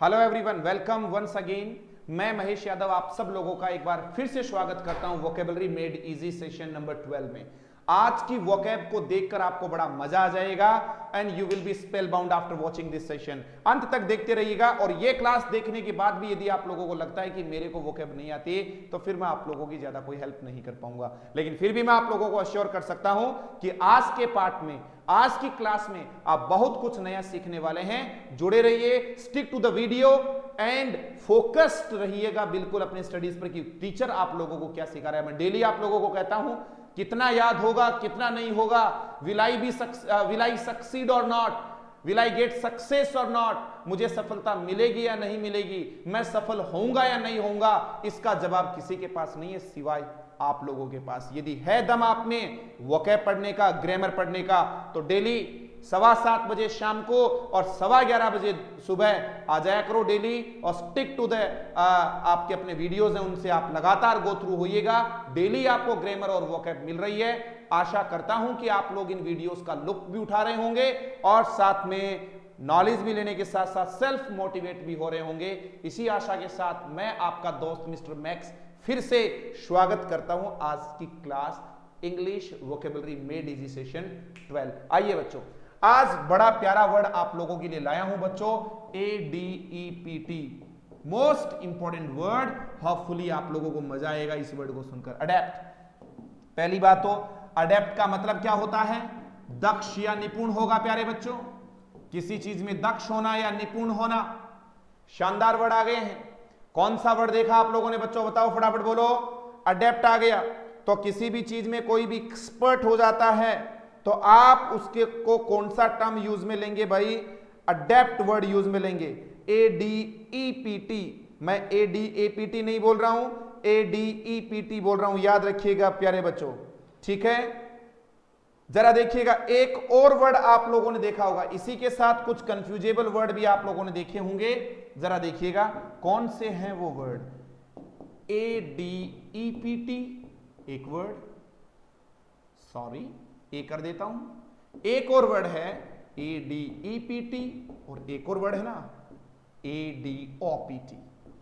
Hello everyone, welcome once again. मैं महेश यादव आप सब लोगों का एक बार फिर से स्वागत करता हूं vocabulary made easy session number 12 में। आज की वोकैब को देखकर आपको बड़ा मजा आ जाएगा and you will be spell bound after watching this session. अंत तक देखते रहिएगा और ये क्लास देखने के बाद भी यदि आप लोगों को लगता है कि मेरे को वोकैब नहीं आती तो फिर मैं आप लोगों की ज्यादा कोई हेल्प नहीं कर पाऊंगा, लेकिन फिर भी मैं आप लोगों को अश्योर कर सकता हूं कि आज के पार्ट में, आज की क्लास में आप बहुत कुछ नया सीखने वाले हैं। जुड़े रहिए, stick to the video and focused रहिएगा बिल्कुल अपने स्टडीज पर कि टीचर आप लोगों को क्या सिखा रहा है। मैं डेली आप लोगों को कहता हूं कितना याद होगा कितना नहीं होगा, विल आई सक्सीड और not, will I get success और नॉट, मुझे सफलता मिलेगी या नहीं मिलेगी, मैं सफल होऊंगा या नहीं होऊंगा, इसका जवाब किसी के पास नहीं है सिवाय आप लोगों के पास। यदि है दम आप में वोकैब पढ़ने का, ग्रामर पढ़ने का, तो डेली 7:15 बजे शाम को और 11:15 बजे सुबह आ जाया करो डेली और स्टिक टू द आपके अपने वीडियोस हैं उनसे आप लगातार गो थ्रू होइएगा। डेली आपको ग्रामर और वोकैब मिल रही है। आशा करता हूं कि आप लोग इन वीडियोस का लुत्फ भी उठा रहे होंगे और साथ में नॉलेज भी लेने के साथ साथ सेल्फ मोटिवेट भी हो रहे होंगे। इसी आशा के साथ मैं आपका दोस्त मिस्टर मैक्स फिर से स्वागत करता हूं आज की class English vocabulary made easy session 12। आइए बच्चों, आज बड़ा प्यारा वर्ड आप लोगों के लिए लाया हूं बच्चों, ADEPT, most important word. Hopefully आप लोगों को मजा आएगा इस वर्ड को सुनकर। अडेप्ट, पहली बात तो अडेप्ट का मतलब क्या होता है? दक्ष या निपुण होगा प्यारे बच्चों, किसी चीज में दक्ष होना या निपुण होना। शानदार वर्ड आ गए हैं। कौन सा वर्ड देखा आप लोगों ने बच्चों, बताओ फटाफट बोलो। अडेप्ट आ गया तो किसी भी चीज में कोई भी एक्सपर्ट हो जाता है तो आप उसके को कौन सा टर्म यूज में लेंगे भाई? अडेप्ट वर्ड यूज में लेंगे, ADEPT। मैं ADAPT नहीं बोल रहा हूं, ADEPT बोल रहा हूं, याद रखिएगा प्यारे बच्चों, ठीक है। जरा देखिएगा, एक और वर्ड आप लोगों ने देखा होगा, इसी के साथ कुछ कंफ्यूजेबल वर्ड भी आप लोगों ने देखे होंगे। जरा देखिएगा कौन से हैं वो वर्ड। ADEPT एक वर्ड, सॉरी ए कर देता हूं, एक और वर्ड है ADEPT और एक और वर्ड है ना ADOPT।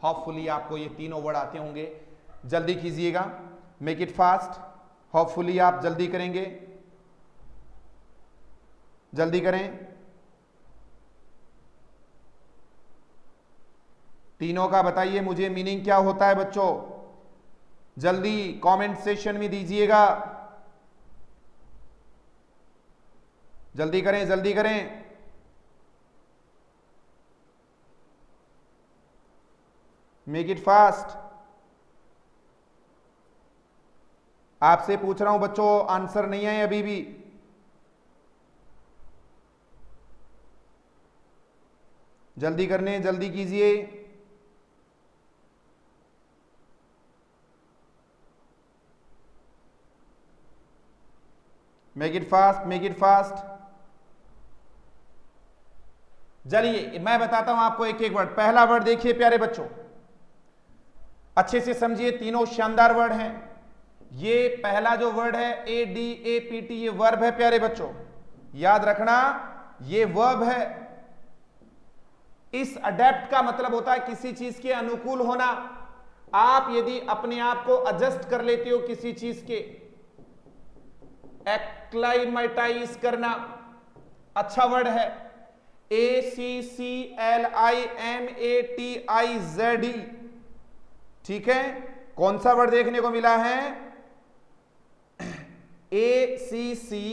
होपफुली आपको ये तीनों वर्ड आते होंगे। जल्दी कीजिएगा, मेक इट फास्ट। होपफुली आप जल्दी करेंगे, जल्दी करें। तीनों का बताइए मुझे मीनिंग क्या होता है बच्चों, जल्दी कमेंट सेक्शन में दीजिएगा, जल्दी करें जल्दी करें। Make it fast. आपसे पूछ रहा हूं बच्चों, आंसर नहीं है अभी भी। जल्दी करने, जल्दी कीजिए। Make it fast, make it fast. चलिए मैं बताता हूं आपको एक एक वर्ड। पहला वर्ड देखिए प्यारे बच्चों, अच्छे से समझिए, तीनों शानदार वर्ड हैं। ये पहला जो वर्ड है ADAPT, ये वर्ब है प्यारे बच्चों, याद रखना ये वर्ब है। इस अडेप्ट का मतलब होता है किसी चीज के अनुकूल होना। आप यदि अपने आप को एडजस्ट कर लेते हो किसी चीज के, एक्लाइमेटाइज करना, अच्छा वर्ड है ACCLIMATIZE, ठीक है। कौन सा वर्ड देखने को मिला है? ACCLIMATIZE,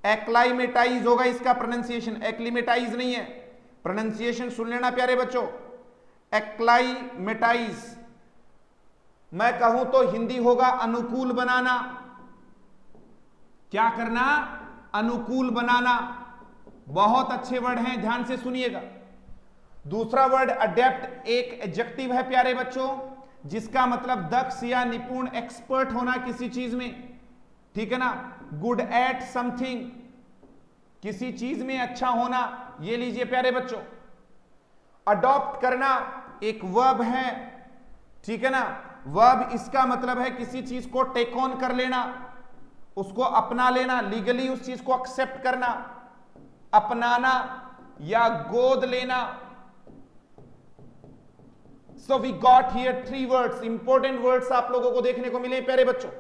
एक्लाइमेटाइज होगा इसका प्रोनाउंसिएशन, एक्लिमेटाइज नहीं है। प्रोनाउंसिएशन सुन लेना प्यारे बच्चों, एक्लाइमेटाइज। मैं कहूं तो हिंदी होगा अनुकूल बनाना। क्या करना? अनुकूल बनाना। बहुत अच्छे वर्ड हैं, ध्यान से सुनिएगा। दूसरा वर्ड अडेप्ट एक एडजेक्टिव है प्यारे बच्चों, जिसका मतलब दक्ष या निपुण, एक्सपर्ट होना किसी चीज में, ठीक है ना। गुड एट समथिंग, किसी चीज में अच्छा होना, ये लीजिए प्यारे बच्चों। अडॉप्ट करना एक वर्ब है, ठीक है ना। वर्ब इसका मतलब है किसी चीज को टेक ऑन कर लेना, उसको अपना लेना, लीगली उस चीज को एक्सेप्ट करना। अपनाना या गोद लेना। So we got here 3 words, important words आप लोगों को देखने को मिले प्यारे बच्चों।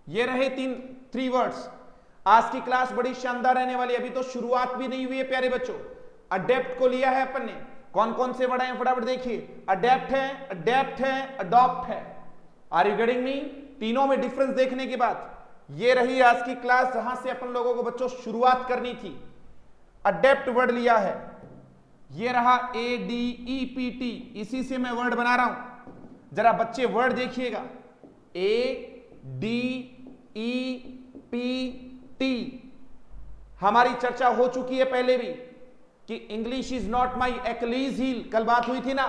ये रहे 3 वर्ड्स। आज की क्लास बड़ी शानदार रहने वाली है, अभी तो शुरुआत भी नहीं हुई है प्यारे बच्चों। अडेप्ट को लिया है अपन ने, कौन कौन से वर्ड हैं फटाफट देखिए। अडेप्ट है, अडेप्ट है, अडॉप्ट है। Are you getting me? तीनों में डिफरेंस देखने के बाद ये रही आज की क्लास जहां से अपन लोगों को बच्चों शुरुआत करनी थी। अडेप्ट वर्ड लिया है, ये रहा ADEPT, इसी से मैं वर्ड बना रहा हूं। जरा बच्चे वर्ड देखिएगा, ADEPT। हमारी चर्चा हो चुकी है पहले भी कि English is not my Achilles heel, कल बात हुई थी ना।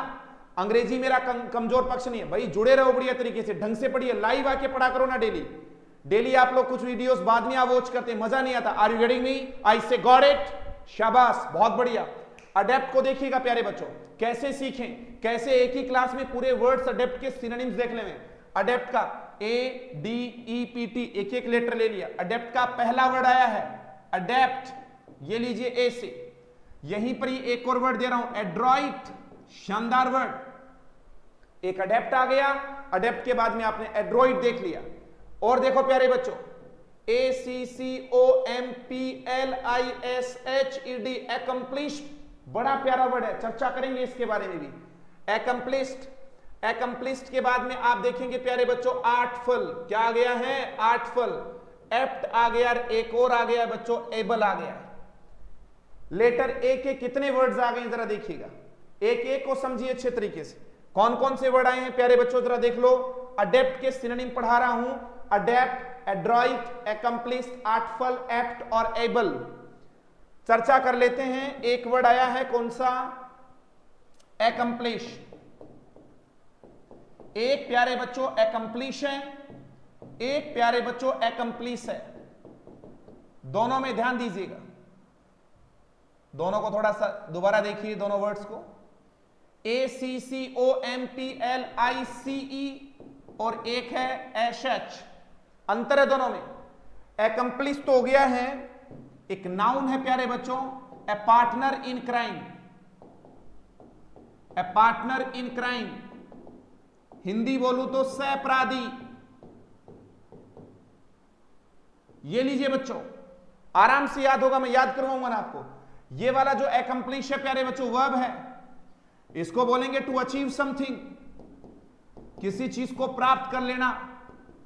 अंग्रेजी मेरा कमजोर पक्ष नहीं है भाई। जुड़े रहो बढ़िया तरीके से, ढंग से पढ़िए, लाइव आके पढ़ा करो ना। डेली आप लोग कुछ वीडियोस बाद में आप वॉच करते हैं, मजा नहीं आता। Are you getting me? I say got it, शाबाश, बहुत बढ़िया। अडेप्ट को देखिएगा प्यारे बच्चों, कैसे सीखें, कैसे एक ही क्लास में पूरे वर्ड्स अडेप्ट के सिनोनिम्स देख लें। अडेप्ट का ADEPT, एक एक लेटर ले लिया। अडेप्ट का पहला वर्ड आया है अडेप्ट, ये लीजिए ए से। यहीं पर ही एक और वर्ड दे रहा हूं, एड्रॉइट, शानदार वर्ड। एक अडेप्ट आ गया, अडेप्ट के बाद में आपने एड्रॉइड देख लिया। और देखो प्यारे बच्चों, ACCOMPLISHED, एक्म्प्लिश्ड, बड़ा प्यारा वर्ड है, चर्चा करेंगे इसके बारे में भी। एक्म्प्लिश्ड, एक्म्प्लिश्ड के बाद में आप देखेंगे प्यारे बच्चों आर्टफुल, क्या आ गया है? आर्टफुल। एप्ट आ गया, एक और आ गया बच्चों, एबल आ गया। लेटर ए के कितने वर्ड्स आ गए जरा देखिएगा, एक एक को समझिए अच्छे तरीके से। कौन कौन से वर्ड आए हैं प्यारे बच्चों जरा देख लो। अडेप्ट के सिनोनिम पढ़ा रहा हूं, अडेप्ट, एड्रॉइट, एक्म्प्लिश्ड, आर्टफुल, एप्ट और एबल। चर्चा कर लेते हैं। एक वर्ड आया है कौन सा? एक्म्प्लिश। एक प्यारे बच्चों एक्म्प्लिश है, एक प्यारे बच्चों एक्म्प्लिस है। दोनों में ध्यान दीजिएगा, दोनों को थोड़ा सा दोबारा देखिए, दोनों वर्ड्स को। ACCOMPLICE और एक है SH, अंतर है दोनों में। एक्म्प्लिस तो हो गया है, एक नाउन है प्यारे बच्चों, a partner in crime, a partner in crime. Hindi बोलूं तो सहअपराधी। ये लीजिए बच्चों, आराम से याद होगा, मैं याद करवाऊंगा ना आपको। ये वाला जो एक्म्प्लिश है प्यारे बच्चों वर्ब है, इसको बोलेंगे टू अचीव समथिंग, किसी चीज को प्राप्त कर लेना,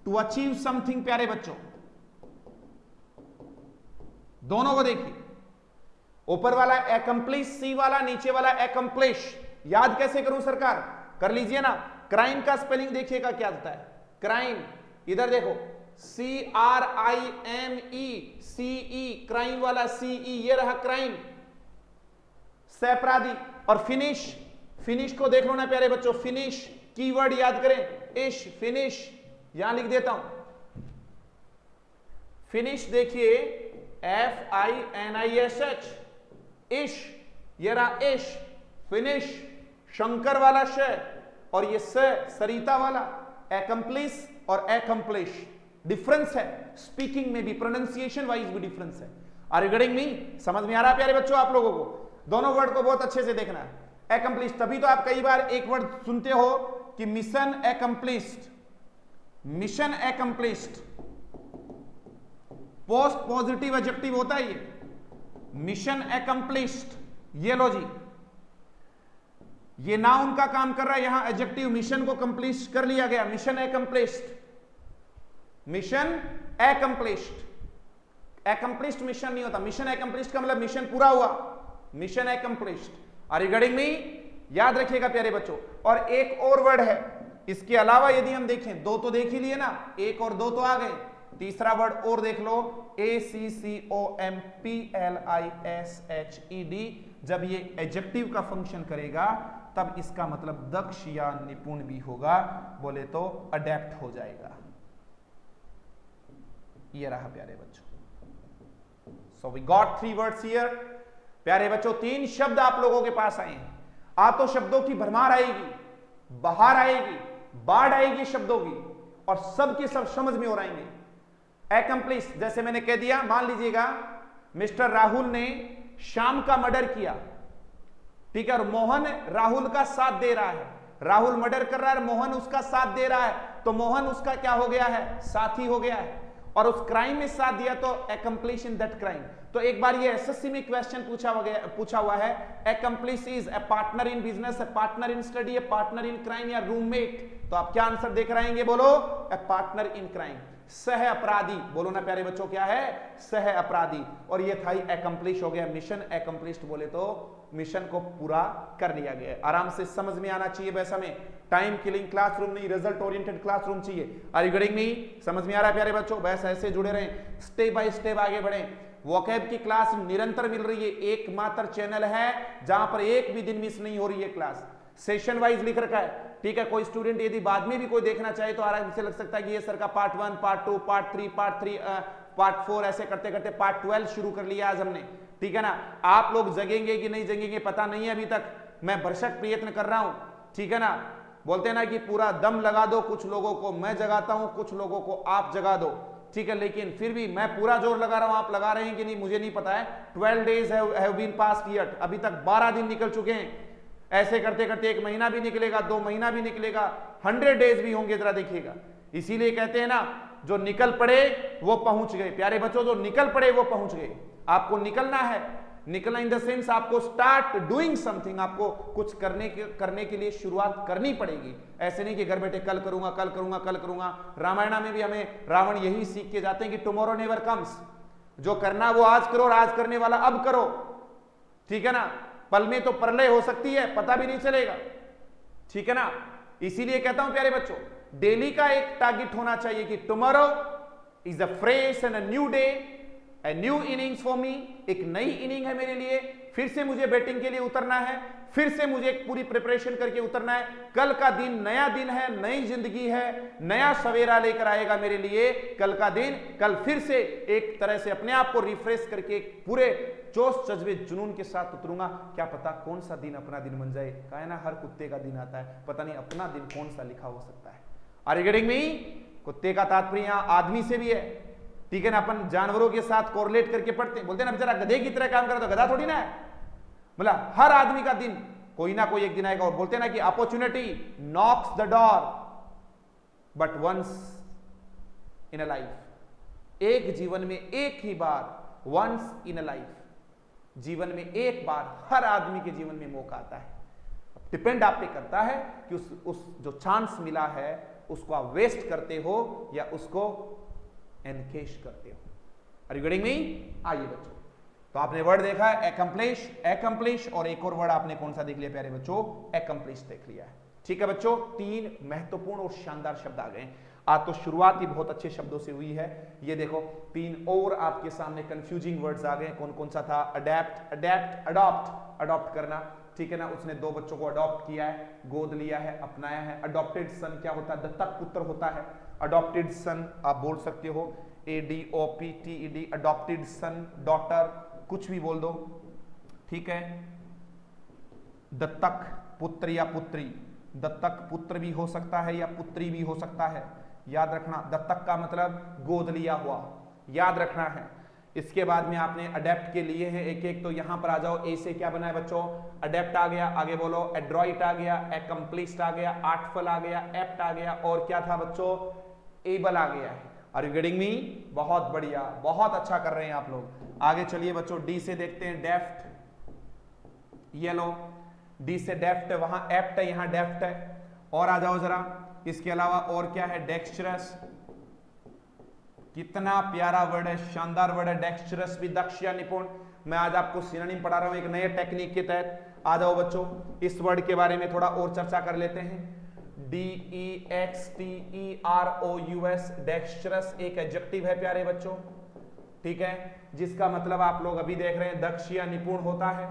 टू अचीव समथिंग प्यारे बच्चों। दोनों को देखिए, ऊपर वाला एक्म्प्लिश सी वाला, नीचे वाला एक्म्प्लिश। याद कैसे करूं सरकार? कर लीजिए ना। क्राइम का स्पेलिंग देखिएगा क्या आता है, क्राइम। इधर देखो, CRIME, क्राइम वाला CE, ये रहा क्राइम, सहअपराधी। और फिनिश, फिनिश को देख लो ना प्यारे बच्चों, फिनिश कीवर्ड याद करें, इश, फिनिश, यहां लिख देता हूं। फिनिश देखिए, FINISH, इश, ये रहा इश, फिनिश, शंकर वाला श, और ये सरिता वाला, एक्म्प्लिस और एक्म्प्लिश। डिफरेंस है, स्पीकिंग में भी, प्रोनाउंसिएशन वाइज भी डिफरेंस है। Are you getting me? समझ में आ रहा है प्यारे बच्चों आप लोगों को? दोनों वर्ड को बहुत अच्छे से देखना है। एक्म्प्लिश, तभी तो आप कई बार एक वर्ड सुनते हो कि mission accomplished, mission accomplished. Post positive adjective होता है ये, मिशन एक्म्प्लिश्ड। ये लो जी, ये नाउन का काम कर रहा है, यहां एडजेक्टिव मिशन को कंप्लीट कर लिया गया, mission accomplished, mission accomplished. Accomplished mission नहीं होता, मिशन एक्म्प्लिश्ड का मतलब मिशन पूरा हुआ, mission accomplished. Are you getting me? याद रखिएगा प्यारे बच्चों। और एक और वर्ड है इसके अलावा, यदि हम देखें, दो तो देख ही लिए ना, एक और दो तो आ गए, तीसरा वर्ड और देख लो, ACCOMPLISHED। जब ये एडजेक्टिव का फंक्शन करेगा तब इसका मतलब दक्ष या निपुण भी होगा, बोले तो अडेप्ट हो जाएगा। ये रहा प्यारे बच्चों। So we got 3 words here. प्यारे बच्चों, 3 शब्द आप लोगों के पास आए हैं। आ तो शब्दों की भरमार आएगी, बाहर आएगी, बाढ़ आएगी शब्दों की, और सब के सब समझ में हो आएंगे। एक्म्प्लिश, जैसे मैंने कह दिया, मान लीजिएगा मिस्टर राहुल ने श्याम का मर्डर किया, ठीक है, और मोहन राहुल का साथ दे रहा है। राहुल मर्डर कर रहा है, मोहन उसका साथ दे रहा है, तो मोहन उसका क्या हो गया है, साथी हो गया है, और उस क्राइम में साथ दिया तो accomplish in that crime। तो एक बार ये एसएससी में क्वेश्चन पूछा हुआ है, accomplish is a partner in business, a partner in study, a partner in crime या रूममेट। तो आप क्या आंसर देख रहे हैं, बोलो a partner in crime, सह अपराधी। बोलो ना प्यारे बच्चों, क्या है, सह अपराधी। और ये था ही accomplish हो गया, मिशन accomplished बोले तो मिशन को पूरा कर लिया गया। आराम से समझ में आना चाहिए, वैसा में टाइम किलिंग क्लासरूम नहीं, रिजल्ट ओरिएंटेड क्लासरूम चाहिए। Are you getting me? समझ में आ रहा है प्यारे बच्चों? बस ऐसे जुड़े रहें, स्टेप बाय स्टेप आगे बढ़े। वोकैब की क्लास निरंतर मिल रही है, एकमात्र चैनल है जहां पर एक भी दिन मिस नहीं हो रही है क्लास, सेशन वाइज लिख रखा है, ठीक है। कोई स्टूडेंट यदि बाद में भी कोई देखना चाहे तो आराम से लग सकता है कि ये सर का पार्ट 1, पार्ट 2, पार्ट 3, पार्ट 4 ऐसे करते करते पार्ट 12 शुरू कर लिया आज हमने, ठीक है ना। आप लोग जगेंगे कि नहीं जगेंगे पता नहीं है अभी तक, मैं भरसक प्रयत्न कर रहा हूं, ठीक है ना। बोलते हैं ना कि पूरा दम लगा दो, कुछ लोगों को मैं जगाता हूं, कुछ लोगों को आप जगा दो, ठीक है। लेकिन फिर भी मैं पूरा जोर लगा रहा हूं, आप लगा रहे हैं कि नहीं मुझे नहीं पता है। 12 days have been passed yet, अभी तक 12 दिन निकल चुके हैं। ऐसे करते करते 1 महीना भी निकलेगा, 2 महीना भी निकलेगा, 100 days भी होंगे, जरा देखिएगा। इसीलिए कहते हैं ना, जो निकल पड़े वो पहुंच गए। प्यारे बच्चों, जो निकल पड़े वो पहुंच गए। आपको निकलना है, निकलना इन द सेंस आपको स्टार्ट डूइंग समथिंग, आपको कुछ करने के लिए शुरुआत करनी पड़ेगी। ऐसे नहीं कि घर बैठे कल करूंगा कल करूंगा कल करूंगा। रामायण में भी हमें रावण यही सीख के जाते हैं कि टुमारो नेवर कम्स, जो करना वो आज करो और आज करने वाला अब करो, ठीक है ना। पल में तो प्रलय हो सकती है, पता भी नहीं चलेगा, ठीक है ना। इसीलिए कहता हूं प्यारे बच्चों, डेली का एक टारगेट होना चाहिए कि tomorrow is a fresh and a new day, a new innings for me, एक नई इनिंग है मेरे लिए, फिर से मुझे बैटिंग के लिए उतरना है, फिर से मुझे एक पूरी प्रिपरेशन करके उतरना है। कल का दिन नया दिन है, नई जिंदगी है, नया सवेरा लेकर आएगा मेरे लिए कल का दिन। कल फिर से एक तरह से अपने आप को रिफ्रेश करके पूरे जोश जज्बे जुनून के साथ उतरूंगा। क्या पता कौन सा दिन अपना दिन बन जाए, कहा है ना हर कुत्ते का दिन आता है, पता नहीं अपना दिन कौन सा लिखा हो सकता है। Are you getting me? कुत्ते का तात्पर्य यहां आदमी से भी है, ठीक है ना। अपन जानवरों के साथ कोरिलेट करके पढ़ते हैं, बोलते हैं ना बेचारा गधे की तरह काम करे, तो गधा थोड़ी ना है। मतलब हर आदमी का दिन कोई ना कोई एक दिन आएगा। और बोलते हैं ना कि opportunity knocks the door but once in a life, एक जीवन में एक ही बार, वंस इन अ लाइफ, जीवन में एक बार हर आदमी के जीवन में मौका आता है। डिपेंड आप पे करता है कि उस जो चांस मिला है उसको आप वेस्ट करते हो या उसको एनकेश करते हो। Are you getting me? आइए बच्चों, तो आपने वर्ड देखा है एक्म्प्लिश, एक्म्प्लिश, और एक और वर्ड आपने कौन सा देख लिया प्यारे बच्चों? एक्म्प्लिश देख लिया है, ठीक है बच्चों। 3 महत्वपूर्ण और शानदार शब्द आ गए। आज तो शुरुआत ही बहुत अच्छे शब्दों से हुई है। ये देखो 3 और आपके सामने कंफ्यूजिंग वर्ड्स आ गए। कौन कौन सा था? अडेप्ट, अडेप्ट, अडॉप्ट, अडॉप्ट करना, ठीक है ना। उसने 2 बच्चों को अडॉप्ट किया है, गोद लिया है, अपनाया है। अडॉप्टेड सन क्या होता है? दत्तक पुत्र होता है। अडॉप्टेड सन आप बोल सकते हो, ADOPTED, अडॉप्टेड सन, डॉटर, कुछ भी बोल दो, ठीक है। दत्तक पुत्र या पुत्री, दत्तक पुत्र भी हो सकता है या पुत्री भी हो सकता है, याद रखना। दत्तक का मतलब गोद लिया हुआ, याद रखना है। इसके बाद में आपने अडेप्ट के लिए हैं एक एक, तो यहां पर आ जाओ। ए से क्या बना है बच्चों? अडेप्ट आ गया, आगे बोलो। एड्रॉइट आ गया, एक्म्प्लिश्ड आ गया, आर्टफुल आ गया, एप्ट आ गया, और क्या था बच्चों? एबल आ गया है। Are you getting me? बहुत बढ़िया, बहुत अच्छा कर रहे हैं आप लोग। आगे चलिए बच्चों, डी से देखते हैं। डेफ्ट, ये लो, डी से डेफ्ट है, वहां एप्ट है, यहां डेफ्ट है। और आ जाओ जरा, इसके अलावा और क्या है? डेक्स्ट्रस, कितना प्यारा वर्ड है, शानदार वर्ड है डेक्स्ट्रस भी, दक्ष या निपुण। मैं आज आपको सिनोनिम पढ़ा रहा हूं एक नए टेक्निक के तहत। आ जाओ बच्चों, इस वर्ड के बारे में थोड़ा और चर्चा कर लेते हैं। DEXTEROUS, डेक्स्ट्रस एक एडजेक्टिव है प्यारे बच्चों, ठीक है, जिसका मतलब आप लोग अभी देख रहे हैं दक्ष या निपुण होता है।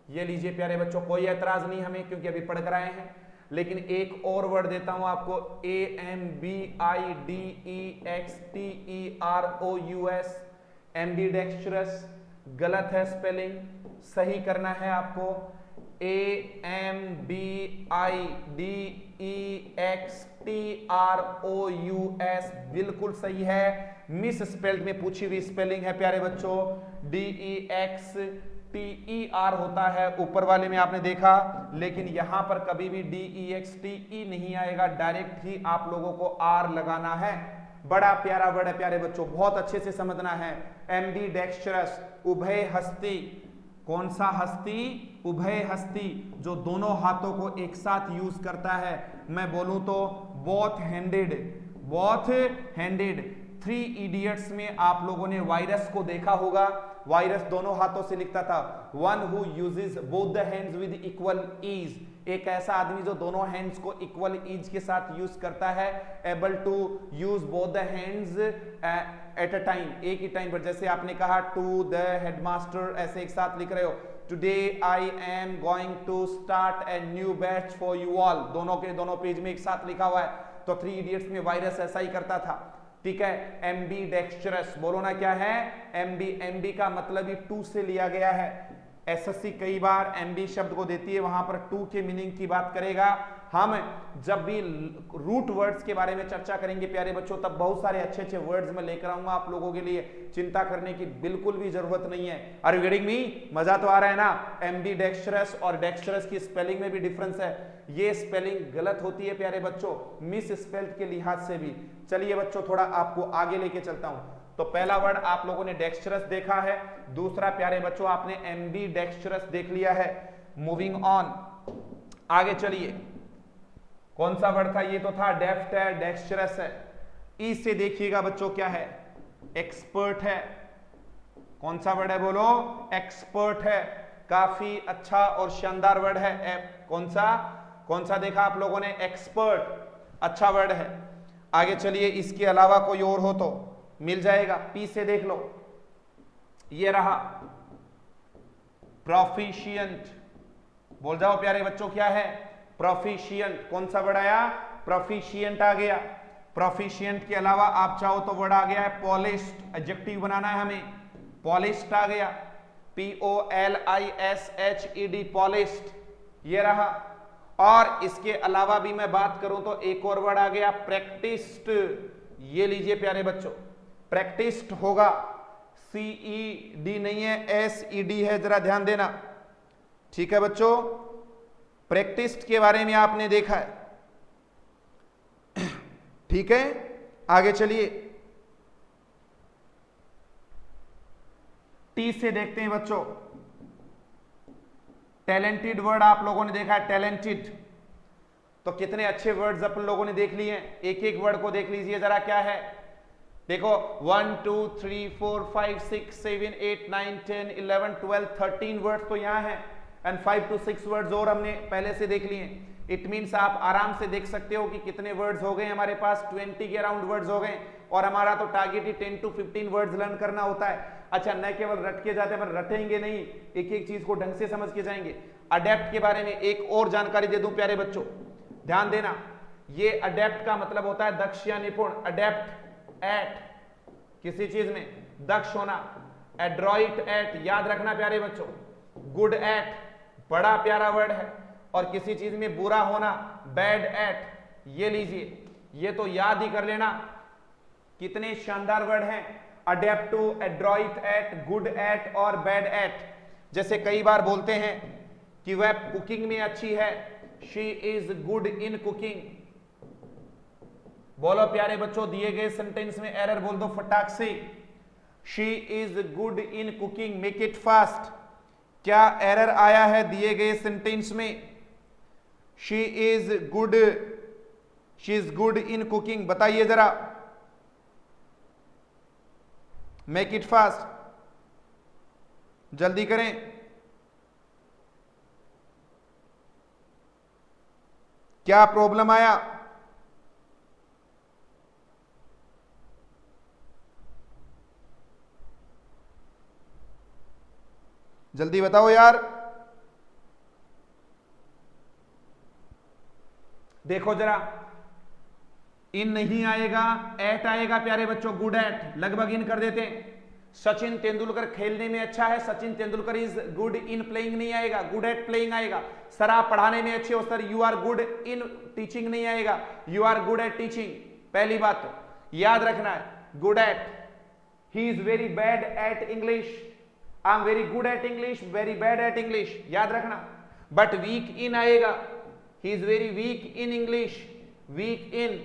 ये लीजिए प्यारे बच्चों, कोई एतराज नहीं हमें क्योंकि अभी पढ़ कर आए हैं। लेकिन एक और वर्ड देता हूं आपको, AMBIDEXTEROUS, एम्बीडेक्स्ट्रस, गलत है स्पेलिंग, सही करना है आपको। AMBIDEXTROUS बिल्कुल सही है। मिस स्पेल्ड में पूछी हुई स्पेलिंग है प्यारे बच्चों, DEXTER होता है ऊपर वाले में आपने देखा, लेकिन यहां पर कभी भी DEXTE नहीं आएगा, डायरेक्ट ही आप लोगों को R लगाना है। बड़ा प्यारा वर्ड है प्यारे बच्चों, बहुत अच्छे से समझना है। एम्बीडेक्स्ट्रस, उभय हस्ती। कौन सा हस्ती? उभय हस्ती, जो दोनों हाथों को एक साथ यूज करता है। मैं बोलूं तो both handed, both handed. 3 idiots में आप लोगों ने वायरस को देखा होगा, वायरस दोनों हाथों से लिखता था। One who uses both the hands with equal ease, एक ऐसा आदमी जो दोनों हैंड्स को इक्वल ईज के साथ यूज करता है। Able to use both the hands at a time, एक ही टाइम पर। जैसे आपने कहा टू द हेडमास्टर, ऐसे एक साथ लिख रहे हो। Today I am going to start a new batch for you all, दोनों के दोनों पेज में एक साथ लिखा हुआ है। तो 3 इडियट्स में वायरस ऐसा ही करता था, ठीक है। एम्बीडेक्स्ट्रस, बोलो ना क्या है? एमबी का मतलब ही 2 से लिया गया है। एसएससी कई बार एमबी शब्द को देती है, वहां पर 2 के मीनिंग की बात करेगा। हम जब भी रूट वर्ड्स के बारे में चर्चा करेंगे प्यारे बच्चों, तब बहुत सारे अच्छे अच्छे वर्ड्स में लेकर आऊंगा आप लोगों के लिए, चिंता करने की बिल्कुल भी जरूरत नहीं है। Are you getting me? मजा तो आ रहा है ना? एम्बीडेक्स्ट्रस और डेक्स्ट्रस की स्पेलिंग में भी डिफरेंस है। ये स्पेलिंग गलत होती है प्यारे बच्चों, मिस स्पेल्ड के लिहाज से भी। चलिए बच्चों, थोड़ा आपको आगे लेके चलता हूं। तो पहला वर्ड आप लोगों ने डेक्स्ट्रस देखा है, दूसरा प्यारे बच्चों आपने एम्बीडेक्स्ट्रस देख लिया है। मूविंग ऑन, आगे चलिए। कौन सा वर्ड था? ये तो था डेफ्ट है, डेक्स्ट्रस है। ई से देखिएगा बच्चों क्या है? एक्सपर्ट है। कौन सा वर्ड है बोलो? एक्सपर्ट है। काफी अच्छा और शानदार वर्ड है। कौन सा देखा आप लोगों ने? एक्सपर्ट, अच्छा वर्ड है। आगे चलिए, इसके अलावा कोई और हो तो मिल जाएगा। पी से देख लो, ये रहा प्रोफिशिएंट। बोल जाओ प्यारे बच्चों, क्या है? प्रोफिशिएंट। कौन सा वर्ड आया? प्रोफिशिएंट आ गया। प्रोफिशिएंट के अलावा आप चाहो तो वर्ड आ गया है पॉलिश्ड, एडजेक्टिव बनाना है हमें, पॉलिश्ड आ गया, POLISHED, पॉलिश्ड, ये रहा। और इसके अलावा भी मैं बात करूं तो एक और वर्ड आ गया प्रैक्टिस्ड, ये लीजिए प्यारे बच्चों, प्रैक्टिस्ड होगा, CED नहीं है, SED है, जरा ध्यान देना, ठीक है बच्चों। प्रैक्टिस्ड के बारे में आपने देखा है, ठीक है। आगे चलिए, टी से देखते हैं बच्चों। टैलेंटेड वर्ड आप लोगों ने देखा है, टैलेंटेड। तो कितने अच्छे वर्ड्स अपन लोगों ने देख लिए हैं। एक एक वर्ड को देख लीजिए जरा, क्या है देखो। 1 2 3 4 5 6 7 8 9 10 11 12 13 वर्ड्स तो यहां हैं, एंड 5 to 6 वर्ड्स और हमने पहले से देख लिए। इट मीन्स आप आराम से देख सकते हो कि कितने वर्ड्स हो गए हमारे पास, 20 के अराउंड वर्ड्स हो गए। और हमारा तो target he 10 to 15 words learn करना होता है। अच्छा, न केवल रट के जाते हैं, पर रटेंगे नहीं, एक एक चीज को ढंग से समझ के जाएंगे। अडेप्ट के बारे में एक और जानकारी दे दूं प्यारे बच्चों, ध्यान देना। ये अडेप्ट का मतलब होता है दक्ष या निपुण। अडेप्ट एट, किसी चीज में दक्ष होना। एड्रॉइट एट, याद रखना प्यारे बच्चों। गुड एट, बड़ा प्यारा वर्ड है। और किसी चीज में बुरा होना, बैड एट, ये लीजिए, ये तो याद ही कर लेना। कितने शानदार वर्ड हैं, adept to, adroit at, good at और बैड एट। जैसे कई बार बोलते हैं कि वह कुकिंग में अच्छी है, she is good in cooking. बोलो प्यारे बच्चों, दिए गए सेंटेंस में एरर बोल दो फटाक से। She is good in cooking, make it fast. क्या एरर आया है दिए गए सेंटेंस में? She is good in cooking, बताइए जरा। मेक इट फास्ट, जल्दी करें। क्या प्रॉब्लम आया? जल्दी बताओ यार। देखो जरा, इन नहीं आएगा, एट आएगा प्यारे बच्चों, गुड एट, लगभग इन कर देते हैं। सचिन तेंदुलकर खेलने में अच्छा है, Sachin Tendulkar is good in playing नहीं आएगा, गुड एट प्लेइंग आएगा। सर आप पढ़ाने में अच्छे हो, sir you are good in teaching नहीं आएगा, you are good at teaching. पहली बात तो याद रखना है, good at he is very bad at English, I am very good at English, very bad at English, याद रखना। बट वीक इन आएगा, he is very weak in English, weak in,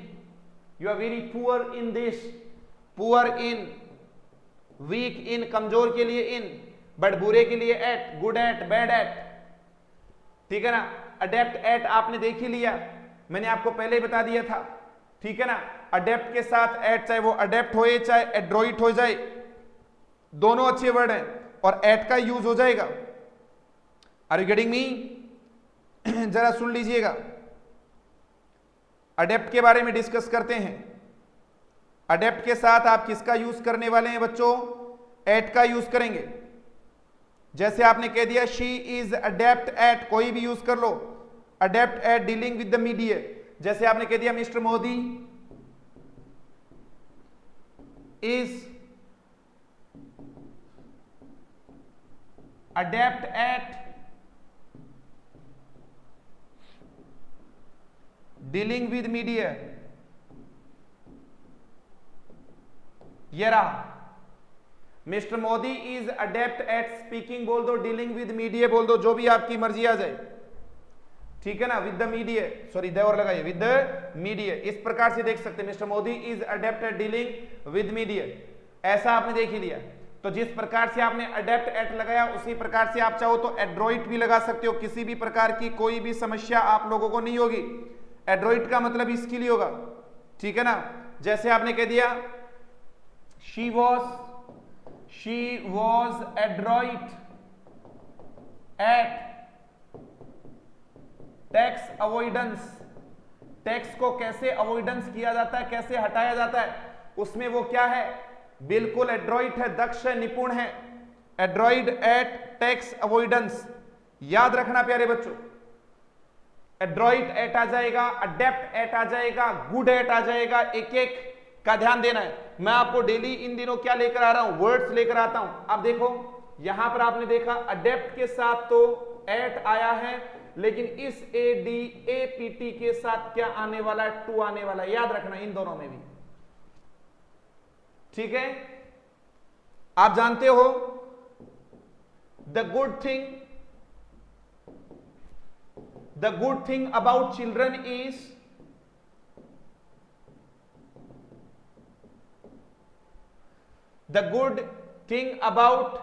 you are very poor in this, poor in, weak in कमजोर के लिए in, but बुरे के लिए at, good at, bad at, ठीक है ना। अडेप्ट एट आपने देख ही लिया, मैंने आपको पहले ही बता दिया था, ठीक है ना। अडेप्ट के साथ एट, चाहे वो अडेप्ट होए चाहे एड्रोइट हो जाए, दोनों अच्छे वर्ड हैं और एट का यूज हो जाएगा। Are you getting me? जरा सुन लीजिएगा, अडेप्ट के बारे में डिस्कस करते हैं। अडेप्ट के साथ आप किसका यूज करने वाले हैं बच्चों? एट का यूज करेंगे। जैसे आपने कह दिया शी इज अडेप्ट एट, कोई भी यूज कर लो, adept at dealing with the media. जैसे आपने कह दिया mister Modi is adept at dealing with media, ये रहा। Mister Modi is adept at speaking बोल दो, डीलिंग विद मीडिया बोल दो, जो भी आपकी मर्जी आ जाए, ठीक है ना। With the media, sorry the और लगाइए, विद द मीडिया, इस प्रकार से देख सकते हैं। Mister Modi is adept at dealing with media, ऐसा आपने देख ही लिया। तो जिस प्रकार से आपने अडेप्ट एट लगाया, उसी प्रकार से आप चाहो तो एड्रोइट भी लगा सकते हो। किसी भी प्रकार की कोई भी समस्या आप लोगों को नहीं होगी। एड्रोइट का मतलब इसके लिए होगा, ठीक है ना। जैसे आपने कह दिया she was adroit at tax avoidance, tax को कैसे अवॉइडेंस किया जाता है, कैसे हटाया जाता है, उसमें वो क्या है, बिल्कुल एड्रोइट है, दक्ष है, निपुण है। एड्रोइड एट टैक्स अवॉइडेंस, याद रखना प्यारे बच्चों। एड्रोइट एट आ जाएगा, अडेप्ट एट आ जाएगा, गुड एट आ जाएगा, एक एक का ध्यान देना है। मैं आपको डेली इन दिनों क्या लेकर आ रहा हूं, वर्ड्स लेकर आता हूं। अब देखो यहां पर आपने देखा अडेप्ट के साथ तो एट आया है, लेकिन इस ADAPT के साथ क्या आने वाला है, टू आने वाला है, याद रखना इन दोनों में भी, ठीक है। आप जानते हो the good thing about children is, the good thing about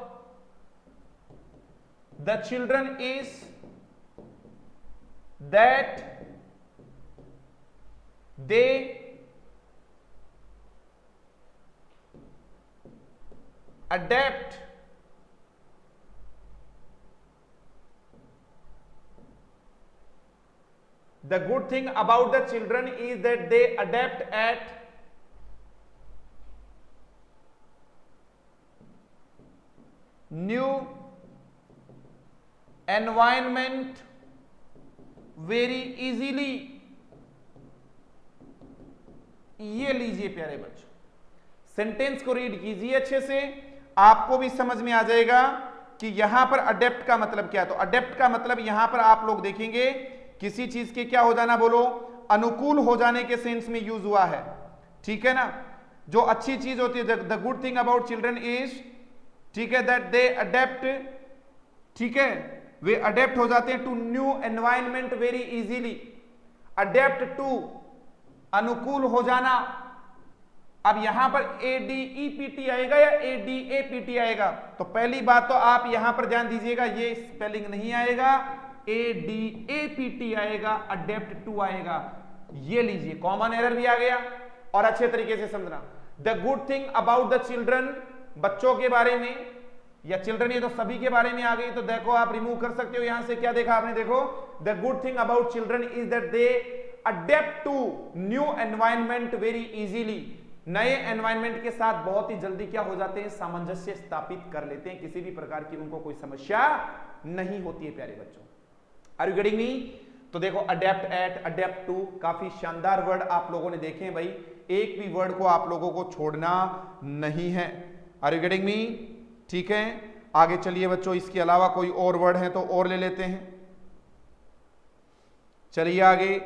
the children is that they adapt the good thing about the children is that they adapt at new environment very easily। ये लीजिए प्यारे बच्चों, sentence को read कीजिए अच्छे से, आपको भी समझ में आ जाएगा कि यहां पर अडेप्ट का मतलब क्या है। तो अडेप्ट का मतलब यहां पर आप लोग देखेंगे किसी चीज के क्या हो जाना, बोलो, अनुकूल हो जाने के सेंस में यूज हुआ है, ठीक है ना। जो अच्छी चीज होती है, the good thing about children is, ठीक है, दैट दे अडेप्ट, ठीक है, वे अडेप्ट हो जाते हैं to new environment very easily. Adept to, अनुकूल हो जाना। अब यहां पर ADEPT आएगा या ADAPT आएगा? तो पहली बात तो आप यहां पर ध्यान दीजिएगा, ये स्पेलिंग नहीं आएगा, ADAPT आएगा, अडेप्ट टू आएगा। ये लीजिए, कॉमन एरर भी आ गया। और अच्छे तरीके से समझना, the good thing about the children, बच्चों के बारे में, या चिल्ड्रन ये तो सभी के बारे में आ गई, तो देखो आप रिमूव कर सकते हो यहां से। क्या देखा आपने, देखो the good thing about children is that they adept to new environment very easily. नए एनवायरमेंट के साथ बहुत ही जल्दी क्या हो जाते हैं, सामंजस्य स्थापित कर लेते हैं, किसी भी प्रकार की उनको कोई समस्या नहीं होती है प्यारे बच्चों। Are you getting me? तो देखो अडेप्ट एट, अडेप्ट टू, काफी शानदार वर्ड आप लोगों ने देखे हैं भाई, एक भी वर्ड को आप लोगों को छोड़ना नहीं है। Are you getting me? ठीक है, आगे चलिए बच्चों, इसके अलावा कोई और वर्ड है तो और ले लेते हैं। चलिए आगे,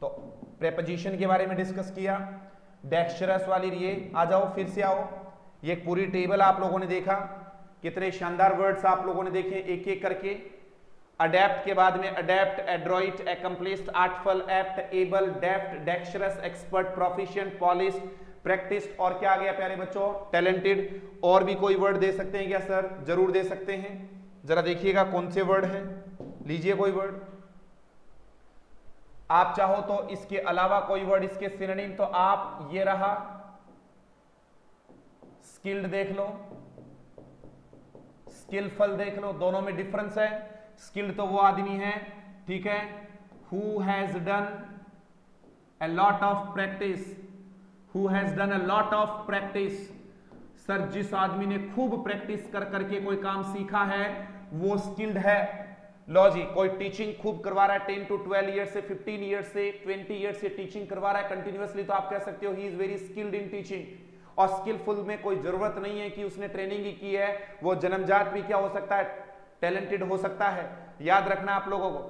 तो प्रेपोजिशन के बारे में डिस्कस किया, डेक्स्टरस वाली ये आ जाओ, फिर से आओ, ये पूरी टेबल आप लोगों ने देखा, कितने शानदार वर्ड्स आप लोगों ने देखे एक एक करके। अडेप्ट के बाद में adept, adroit, accomplished, artful, apt, able, deft, dexterous, expert, proficient, polished, practised, और क्या आ गया प्यारे बच्चों, टैलेंटेड। और भी कोई वर्ड दे सकते हैं क्या सर? जरूर दे सकते हैं, जरा देखिएगा कौन से वर्ड हैं, लीजिए कोई वर्ड। आप चाहो तो इसके अलावा कोई वर्ड, इसके सिनोनिम, तो आप ये रहा स्किल्ड देख लो, स्किलफुल देख लो, दोनों में डिफरेंस है। स्किल्ड तो वो आदमी है, ठीक है, who has done a lot of practice, who has done a lot of practice. Sir जिस आदमी ने खूब प्रैक्टिस कर करके कोई काम सीखा है वो स्किल्ड है। लो जी, कोई टीचिंग खूब करवा रहा है 10 to 12 ईयर से, 15 ईयर से, 20 ईयर से टीचिंग करवा रहा है कंटिन्यूअसली, तो आप कह सकते हो ही is very skilled in teaching. और स्किलफुल में कोई जरूरत नहीं है कि उसने ट्रेनिंग ही की है, वो जन्मजात भी क्या हो सकता है, टैलेंटेड हो सकता है। याद रखना आप लोगों को,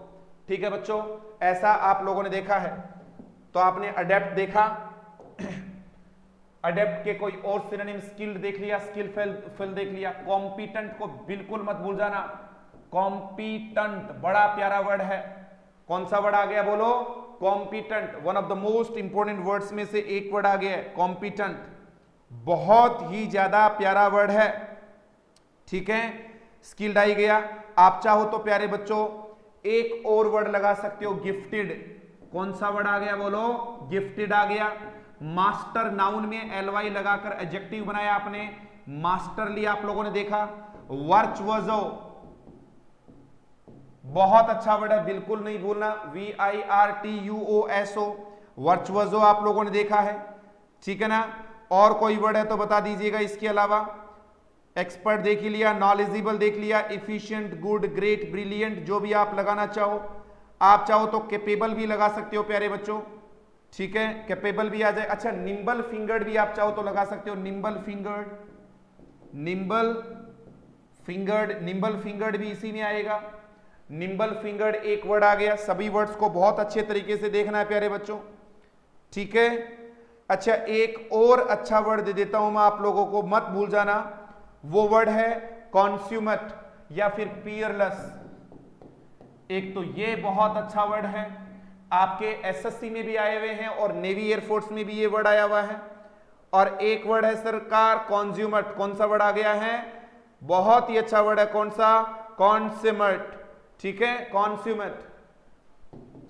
ठीक है बच्चों, ऐसा आप लोगों ने देखा है। तो आपने अडेप्ट देखा, अडेप्ट के कोई और सिनोनिम, स्किल्ड देख लिया, स्किलफुल देख लिया। कॉम्पिटेंट को बिल्कुल मत भूल जाना, कॉम्पिटेंट बड़ा प्यारा वर्ड है। कौन सा वर्ड आ गया बोलो? Competent, one of the most important words में से एक वर्ड आ गया है कॉम्पिटेंट, बहुत ही ज्यादा प्यारा वर्ड है, ठीक है। स्किल्ड आई गया। आप चाहो तो प्यारे बच्चों एक और वर्ड लगा सकते हो, गिफ्टेड। कौन सा वर्ड आ गया बोलो? गिफ्टेड आ गया। मास्टर, नाउन में एलवाई लगाकर एडजेक्टिव बनाया आपने, मास्टरली आप लोगों ने देखा। वर्चुअजो, बहुत अच्छा वर्ड है, बिल्कुल नहीं भूलना, VIRTUOSO, वर्चुअजो आप लोगों ने देखा है, ठीक है ना। और कोई वर्ड है तो बता दीजिएगा इसके अलावा। एक्सपर्ट देख ही लिया, नॉलेजेबल देख लिया, इफिशिएंट, गुड, ग्रेट, ब्रिलियंट, जो भी आप लगाना चाहो। आप चाहो तो कैपेबल भी लगा सकते हो प्यारे बच्चों, ठीक है, कैपेबल भी आ जाए। अच्छा, निम्बल फिंगर्ड भी आप चाहो तो लगा सकते हो, nimble fingered, nimble fingered, nimble fingered भी इसी में आएगा। निम्बल फिंगर्ड एक वर्ड आ गया। सभी वर्ड्स को बहुत अच्छे तरीके से देखना है प्यारे बच्चों, ठीक है। अच्छा, एक और अच्छा वर्ड दे देता हूं मैं आप लोगों को, मत भूल जाना, वो वर्ड है कॉन्स्यूमेट या फिर पियरलेस। एक तो ये बहुत अच्छा वर्ड है, आपके एसएससी में भी आए हुए हैं और नेवी एयरफोर्स में भी ये वर्ड आया हुआ है। और एक वर्ड है सरकार कॉन्ज्यूमेट, कौन सा वर्ड आ गया है? बहुत ही अच्छा वर्ड है, कौन सा? कॉन्ज्यूमेट, ठीक है, कॉन्ज्यूमेट,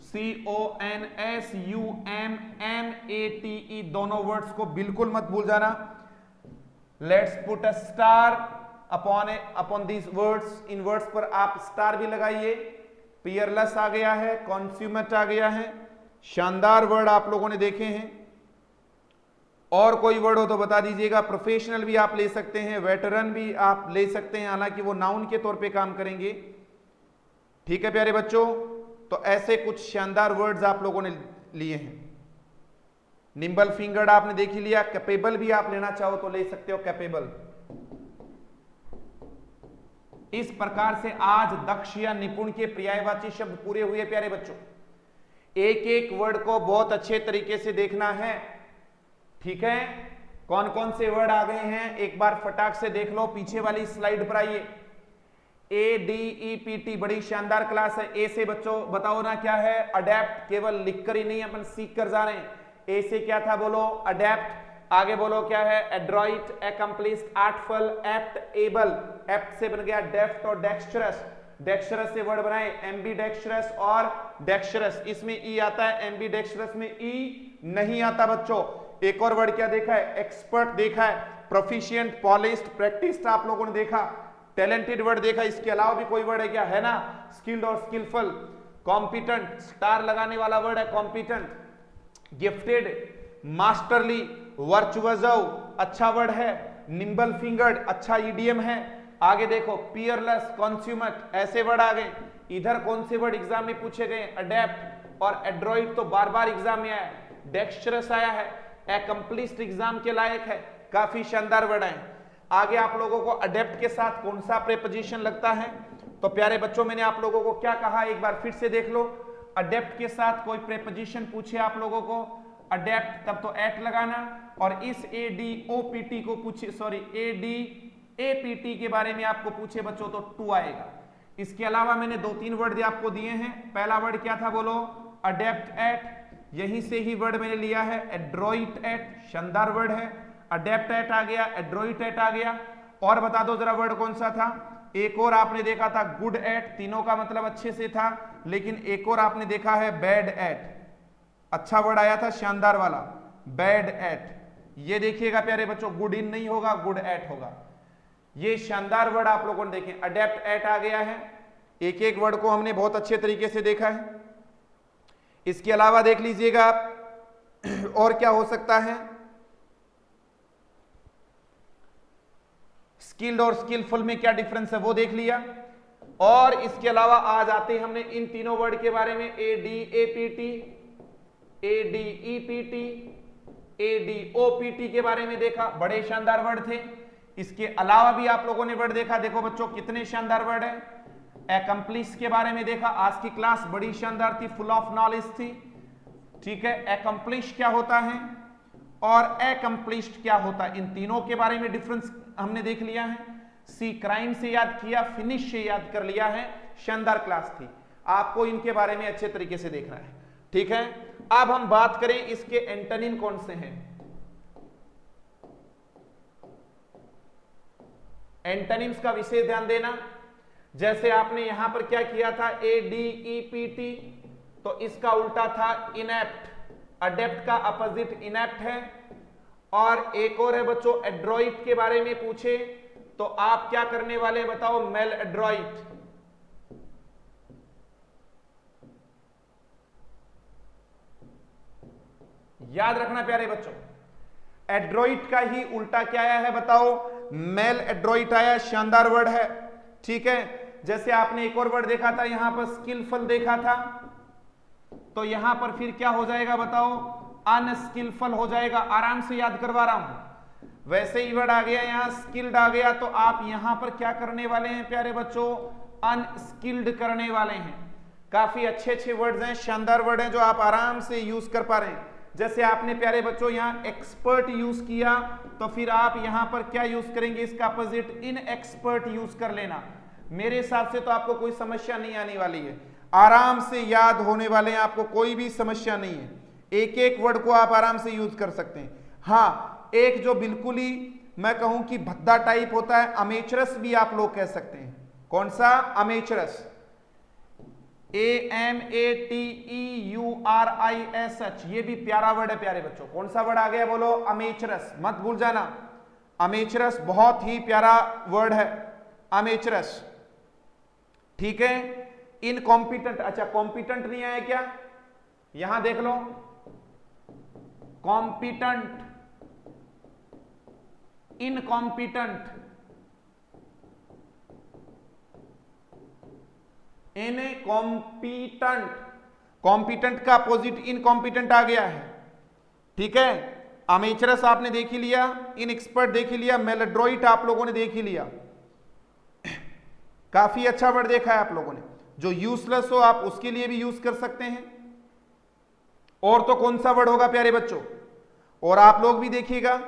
CONSUMMATE, दोनों वर्ड्स को बिल्कुल मत भूल जाना। Let's put a star upon these words, in words पर आप स्टार भी लगाइए। पियरलेस आ गया है, कॉन्ज्यूमेट आ गया है, शानदार वर्ड आप लोगों ने देखे हैं। और कोई वर्ड हो तो बता दीजिएगा। प्रोफेशनल भी आप ले सकते हैं, वेटरन भी आप ले सकते हैं, हालांकि वो नाउन के तौर पे काम करेंगे, ठीक है प्यारे बच्चों। तो ऐसे कुछ शानदार वर्ड्स आप लोगों ने लिए हैं। निम्बल फिंगर्ड आपने देख ही लिया। कैपेबल भी आप लेना चाहो तो ले सकते हो, कैपेबल। इस प्रकार से आज दक्ष या निपुण के पर्यायवाची शब्द पूरे हुए प्यारे बच्चों। एक एक वर्ड को बहुत अच्छे तरीके से देखना है, ठीक है। कौन कौन से वर्ड आ गए हैं एक बार फटाक से देख लो, पीछे वाली स्लाइड पर आइए। ADEPT बड़ी शानदार क्लास है। ए से बच्चों बताओ ना क्या है? अडेप्ट, केवल लिखकर ही नहीं, अपन सीख कर जा रहे हैं। ए से क्या था बोलो? अडेप्ट। आगे बोलो क्या है? Adroit, accomplished, artful, apt, able. Apt से बन गया डेफ्ट और डेक्स्टरस। डेक्स्टरस से वर्ड बनाए एम्बीडेक्स्टरस और डेक्स्टरस। इसमें ई आता है, एम्बीडेक्स्टरस में ई नहीं आता बच्चों। एक और वर्ड क्या देखा है? एक्सपर्ट देखा है, प्रोफिशिएंट, पॉलिश्ड, प्रैक्टिस्ड आप लोगों ने देखा, टैलेंटेड वर्ड देखा। इसके अलावा भी कोई वर्ड है क्या? है ना, स्किल्ड और स्किलफुल। कॉम्पिटेंट, स्टार लगाने वाला वर्ड है कॉम्पिटेंट। गिफ्टेड, मास्टरली, वर्चुअजो अच्छा वर्ड है। निम्बल फिंगर्ड अच्छा ईडीएम है। आगे देखो, पियरलेस, कॉन्ज्यूमेट, ऐसे वर्ड आ गए। इधर कौन से वर्ड एग्जाम में पूछे गए? अडेप्ट और एड्रॉइड तो बार बार एग्जाम में आया। डेक्स्टरस आया है, एकम्प्लिस्ड एग्जाम के लायक है, काफी शानदार वर्ड है। आगे आप लोगों को अडेप्ट के साथ कौन सा प्रेपोजिशन लगता है? तो प्यारे बच्चों मैंने आप लोगों को क्या कहा एक बार फिर से देख लो। अडेप्ट के साथ कोई प्रेपोजिशन पूछे आप लोगों को, अडेप्ट, तब तो एट लगाना, और इस ADOPT को पूछे, सॉरी ADAPT के बारे में आपको पूछे बच्चों तो टू आएगा। इसके अलावा मैंने 2-3 वर्ड आपको दिए हैं। पहला वर्ड क्या था बोलो, अडेप्ट एट, यहीं से ही वर्ड मैंने लिया है। एड्रोइट एट, शानदार वर्ड है। अडेप्ट एट आ गया, एड्रोइट एट आ गया। और बता दो जरा वर्ड कौन सा था। एक और आपने देखा था गुड एट, तीनों का मतलब अच्छे से था, लेकिन एक और आपने देखा है बैड एट, अच्छा वर्ड आया था शानदार वाला, बैड एट। ये देखिएगा प्यारे बच्चों, गुड इन नहीं होगा, गुड एट होगा। ये शानदार वर्ड आप लोगों ने देखे, अडेप्ट एट आ गया है। एक एक वर्ड को हमने बहुत अच्छे तरीके से देखा है। इसके अलावा देख लीजिएगा आप और क्या हो सकता है। स्किल्ड और स्किलफुल में क्या डिफरेंस है वो देख लिया। और इसके अलावा आज आते हैं हमने इन तीनों वर्ड के बारे में, ADAPT, ADEPT, ADOPT के बारे में देखा, बड़े शानदार वर्ड थे। इसके अलावा भी आप लोगों ने वर्ड देखा, देखो बच्चों कितने शानदार वर्ड है। एकम्प्लिश के बारे में देखा, आज की क्लास बड़ी शानदार थी, फुल ऑफ नॉलेज थी, ठीक है। एकम्प्लिश क्या होता है और एकम्प्लिश्ड क्या होता है, इन तीनों के बारे में डिफरेंस हमने देख लिया है। सी क्राइम से याद किया, फिनिश से याद कर लिया है, शानदार क्लास थी। आपको इनके बारे में अच्छे तरीके से देखना है, ठीक है। अब हम बात करें इसके एंटोनिम कौन से हैं। एंटोनिम्स का विशेष ध्यान देना। जैसे आपने यहां पर क्या किया था, ADEPT, तो इसका उल्टा था इनएप्ट। अडेप्ट का अपोजिट इनएप्ट है। और एक और है बच्चों, एड्रोइट के बारे में पूछे तो आप क्या करने वाले हैं बताओ, मेल एड्रोइट। याद रखना प्यारे बच्चों, एड्रोइट का ही उल्टा क्या आया है बताओ, मेल एड्रोइट आया, शानदार वर्ड है, ठीक है। जैसे आपने एक और वर्ड देखा था यहां पर स्किलफुल देखा था, तो यहां पर फिर क्या हो जाएगा बताओ, अनस्किलफुल हो जाएगा। आराम से याद करवा रहा हूं। वैसे ही वर्ड आ गया यहां स्किल्ड आ गया, तो आप यहां पर क्या करने वाले हैं प्यारे बच्चों, अनस्किल्ड करने वाले हैं। काफी अच्छे अच्छे वर्ड्स हैं, शानदार वर्ड हैं जो आप आराम से यूज कर पा रहे हैं। जैसे आपने प्यारे बच्चों यहां एक्सपर्ट यूज किया, तो फिर आप यहां पर क्या यूज करेंगे, इसका अपोजिट इन एक्सपर्ट यूज कर लेना। मेरे हिसाब से तो आपको कोई समस्या नहीं आने वाली है, आराम से याद होने वाले हैं, आपको कोई भी समस्या नहीं है। एक एक वर्ड को आप आराम से यूज कर सकते हैं। हाँ, एक जो बिल्कुल ही मैं कहूं कि भद्दा टाइप होता है, अमेचरस भी आप लोग कह सकते हैं। कौन सा, अमेचरस, AMATEURISH, ये भी प्यारा वर्ड है प्यारे बच्चों। कौन सा वर्ड आ गया बोलो, अमेचरस, मत भूल जाना। अमेचरस बहुत ही प्यारा वर्ड है, अमेचरस, ठीक है। इनकॉम्पिटेंट, अच्छा कॉम्पिटेंट नहीं आया क्या, यहां देख लो, कॉम्पिटेंट, इनकॉम्पिटेंट, इनकॉम्पिटेंट, कॉम्पिटेंट का अपोजिट इनकॉम्पिटेंट आ गया है, ठीक है। अमेचरस आपने देख ही लिया, इन एक्सपर्ट देख ही लिया, मेलेड्रोइट आप लोगों ने देख ही लिया। काफी अच्छा वर्ड देखा है आप लोगों ने। जो यूजलेस हो आप उसके लिए भी यूज कर सकते हैं। और तो कौन सा वर्ड होगा प्यारे बच्चों, और आप लोग भी देखिएगा।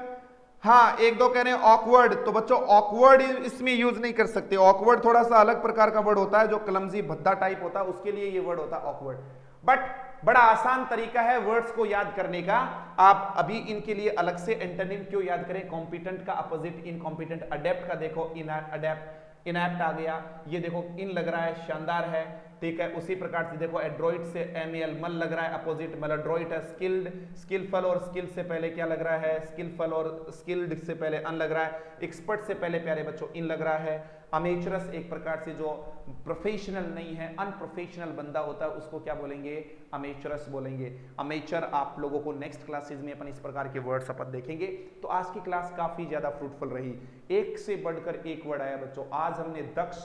हाँ, एक दो कह रहे हैं ऑकवर्ड, तो बच्चों ऑकवर्ड इसमें यूज नहीं कर सकते। ऑकवर्ड थोड़ा सा अलग प्रकार का वर्ड होता है, जो क्लमजी भद्दा टाइप होता है, उसके लिए ये वर्ड होता है ऑकवर्ड। बट बड़ा आसान तरीका है वर्ड्स को याद करने का। आप अभी इनके लिए अलग से एंटोनिम क्यों याद करें। कॉम्पिटेंट का अपोजिट इनकॉम्पिटेंट, अडेप्ट का देखो अडेप्ट, इनएप्ट आ गया, ये देखो इन लग रहा है, शानदार है, ठीक है। उसी प्रकार से देखो एड्रोइड से एमएल मल लग रहा है, अपोजिट मेलेड्रोइट है। स्किल्ड, स्किलफुल और स्किल से पहले क्या लग रहा है, स्किलफुल और स्किल्ड से पहले अन लग रहा है। एक्सपर्ट से पहले प्यारे बच्चों इन लग रहा है। अमेचरस एक प्रकार से जो प्रोफेशनल नहीं है, अनप्रोफेशनल बंदा होता है, उसको क्या बोलेंगे, अमेचरस बोलेंगे। अमेचर आप लोगों को नेक्स्ट क्लासेस में अपन इस प्रकार के वर्ड्स अपन देखेंगे। तो आज की क्लास काफी ज्यादा फ्रूटफुल रही, एक से बढ़कर एक वर्ड आया बच्चों। आज हमने दक्ष,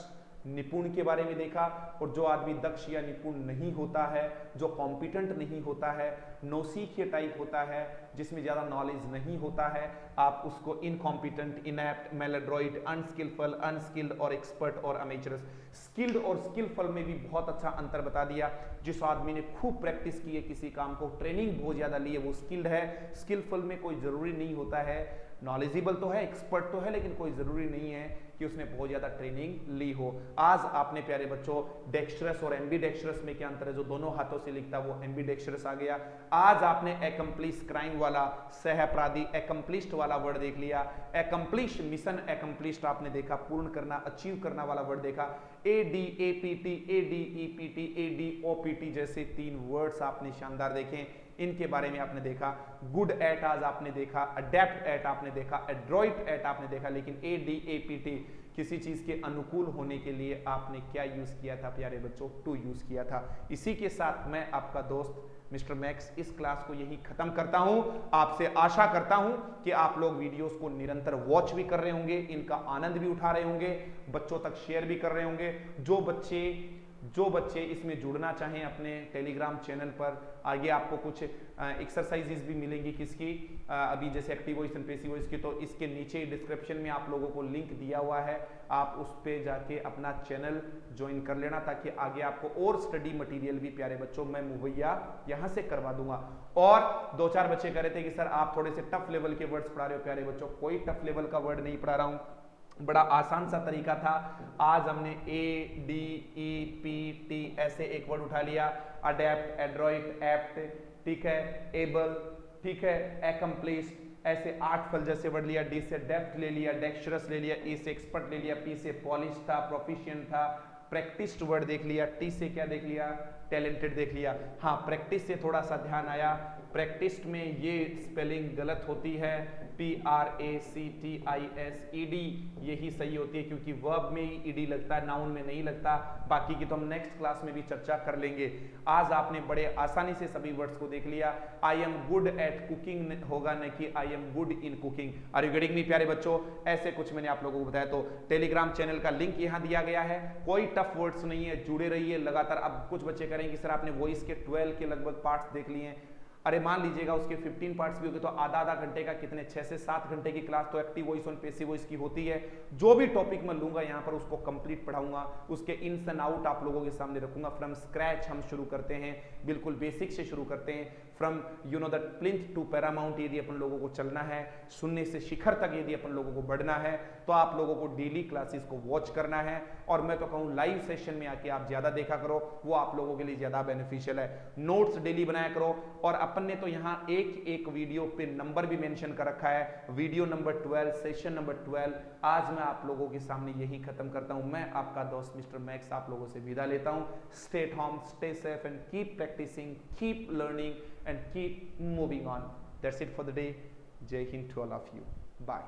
निपुण के बारे में देखा, और जो आदमी दक्ष या निपुण नहीं होता है, जो कॉम्पिटेंट नहीं होता है, नौसिखिया टाइप होता है, जिसमें ज़्यादा नॉलेज नहीं होता है, आप उसको इनकॉम्पिटेंट, इनएप्ट, मैलड्रॉइड, अनस्किलफुल, अनस्किल्ड और एक्सपर्ट और अमेचरस। स्किल्ड और स्किलफुल में भी बहुत अच्छा अंतर बता दिया। जिस आदमी ने खूब प्रैक्टिस की है किसी काम को, ट्रेनिंग बहुत ज़्यादा ली है, वो स्किल्ड है। स्किलफुल में कोई ज़रूरी नहीं होता है, नॉलेजेबल तो है, एक्सपर्ट तो है, लेकिन कोई ज़रूरी नहीं है कि उसने बहुत ज़्यादा ट्रेनिंग ली हो। आज आपने प्यारे बच्चों डेक्स्ट्रस और एम्बीडेक्स्ट्रस में क्या अंतर है, जो दोनों हाथों से लिखता है वो एम्बीडेक्स्ट्रस आ गया। आज आपने एकम्प्लिश क्राइम वाला, सह अपराधी, एकम्प्लिश्ड वाला वर्ड देख लिया। एकम्प्लिश, मिशन एकम्प्लिश्ड आपने देखा, पूर्ण करना, अचीव करना वाला वर्ड देखा। ADAPT, ADEPT, ADOPT जैसे 3 वर्ड्स आपने शानदार देखे, इनके बारे में आपने देखा। गुड एट आज आपने देखा, अडेप्ट एट आपने देखा, एड्रॉइट एट आपने देखा, लेकिन ADAPT किसी चीज के अनुकूल होने के लिए आपने क्या यूज किया था प्यारे बच्चों, टू यूज किया था। इसी के साथ मैं आपका दोस्त मिस्टर मैक्स इस क्लास को यही खत्म करता हूं। आपसे आशा करता हूं कि आप लोग वीडियोस को निरंतर वॉच भी कर रहे होंगे, इनका आनंद भी उठा रहे होंगे, बच्चों तक शेयर भी कर रहे होंगे। जो बच्चे इसमें जुड़ना चाहें अपने टेलीग्राम चैनल पर, आगे आपको कुछ एक्सरसाइजेस भी मिलेंगी किसकी, अभी जैसे active voice and passive voice की, तो इसके नीचे डिस्क्रिप्शन में आप लोगों को लिंक दिया हुआ है, आप उस पे जाके अपना चैनल ज्वाइन कर लेना, ताकि आगे आपको और स्टडी मटेरियल भी प्यारे बच्चों मैं मुहैया यहाँ से करवा दूंगा। और 2-4 बच्चे कह रहे थे कि सर आप थोड़े से टफ लेवल के वर्ड्स पढ़ा रहे हो। प्यारे बच्चों, कोई टफ लेवल का वर्ड नहीं पढ़ा रहा हूँ, बड़ा आसान सा तरीका था। आज हमने ADEPT ऐसे एक वर्ड उठा लिया, अडेप्ट, एड्रॉइट, एप्ट, ठीक है, एबल, ठीक है, एकम्प्लिश्ड, ऐसे 8 फल जैसे वर्ड लिया। D से डेप्थ ले लिया, डेक्स्ट्रस ले लिया, E से एक्सपर्ट ले लिया, P से पॉलिश था, प्रोफिशिएंट था, प्रैक्टिस्ड वर्ड देख लिया, T से क्या देख लिया, टैलेंटेड देख लिया। हाँ, प्रैक्टिस से थोड़ा सा ध्यान आया, प्रैक्टिस्ड में ये स्पेलिंग गलत होती है, PRACTISED यही सही होती है, क्योंकि वर्ब में ही ed लगता है, नाउन में नहीं लगता। बाकी की तो हम नेक्स्ट क्लास में भी चर्चा कर लेंगे। आज आपने बड़े आसानी से सभी वर्ड्स को देख लिया। I am good at cooking होगा, न कि I am good in cooking. Are you getting me प्यारे बच्चों? ऐसे कुछ मैंने आप लोगों को बताया। तो टेलीग्राम चैनल का लिंक यहाँ दिया गया है, कोई टफ वर्ड्स नहीं है, जुड़े रहिए लगातार। अब कुछ बच्चे करेंगे सर आपने वॉइस के 12 के लगभग पार्ट्स देख लिए हैं। अरे मान लीजिएगा उसके 15 पार्ट्स भी हो गए तो आधा घंटे का कितने 6 से 7 घंटे की क्लास तो एक्टिव वॉइस और पैसिव वॉइस की होती है। जो भी टॉपिक मैं लूंगा यहाँ पर उसको कंप्लीट पढ़ाऊंगा, उसके इन्स एंड आउट आप लोगों के सामने रखूंगा। फ्रॉम स्क्रैच हम शुरू करते हैं, बिल्कुल बेसिक से शुरू करते हैं। From you know that plinth to paramount यदि अपन लोगों को चलना है, शून्य से शिखर तक यदि अपन लोगों को बढ़ना है, तो आप लोगों को डेली क्लासेस को वॉच करना है। और मैं तो कहूँ लाइव सेशन में आके आप ज्यादा देखा करो, वो आप लोगों के लिए ज्यादा बेनिफिशियल है। नोट्स डेली बनाया करो। और अपन ने तो यहाँ एक वीडियो पे नंबर भी मेंशन कर रखा है, वीडियो नंबर 12, सेशन नंबर 12। आज मैं आप लोगों के सामने यही खत्म करता हूं। मैं आपका दोस्त मिस्टर मैक्स आप लोगों से विदा लेता हूं। Stay at home, stay safe and keep practising, keep learning and keep moving on. That's it for the day. Jai Hind to all of you. Bye.